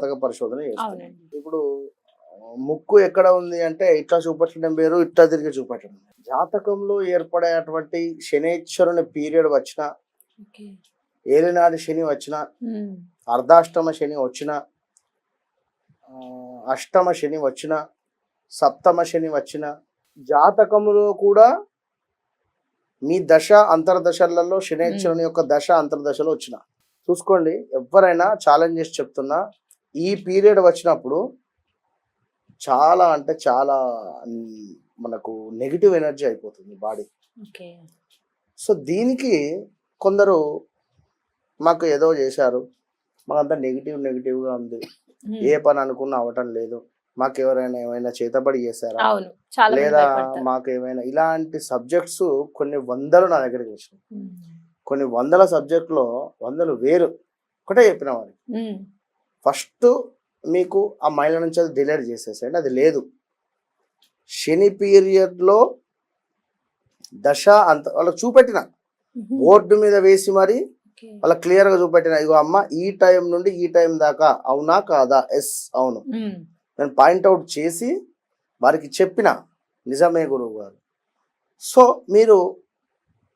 జాతక పరిశోధన చేస్తారు. ఇప్పుడు ముక్కు ఎక్కడ ఉంది అంటే ఇట్లా చూపట్టడం వేరు, ఇట్లా తిరిగి చూపట్టడం. జాతకంలో ఏర్పడేటువంటి శనేశ్వరుని పీరియడ్ వచ్చిన, ఏలినాటి శని వచ్చిన, అర్ధాష్టమ శని వచ్చిన, అష్టమ శని వచ్చిన, సప్తమ శని వచ్చిన, జాతకములో కూడా మీ దశ అంతర్దశలలో శనేశ్వరుని యొక్క దశ అంతర్దశలో వచ్చిన చూసుకోండి. ఎవరైనా ఛాలెంజ్ చేసి చెప్తున్నా, ఈ పీరియడ్ వచ్చినప్పుడు చాలా అంటే చాలా మనకు నెగిటివ్ ఎనర్జీ అయిపోతుంది బాడీ. సో దీనికి కొందరు మాకు ఏదో చేశారు, మాకంతా నెగిటివ్గా ఉంది, ఏ పని అనుకున్నా అవటం లేదు, మాకు ఎవరైనా ఏమైనా చేతబడి చేశారా, లేదా మాకు ఏమైనా ఇలాంటి సబ్జెక్ట్స్ కొన్ని వందలు నా దగ్గరికి వచ్చినాయి. కొన్ని వందల సబ్జెక్టులో వందలు వేరు ఒకటే చెప్పిన వారికి. ఫస్ట్ మీకు ఆ మైండ్ నుంచి అది డిలీట్ చేసేసండి, అది లేదు. శని పీరియడ్లో దశ అంత వాళ్ళకి చూపెట్టిన, బోర్డు మీద వేసి మరి వాళ్ళకి క్లియర్గా చూపెట్టిన, ఇగో అమ్మ ఈ టైం నుండి ఈ టైం దాకా అవునా కాదా, ఎస్ అవును, నేను పాయింట్అవుట్ చేసి వారికి చెప్పిన, నిజమే గురువు గారు. సో మీరు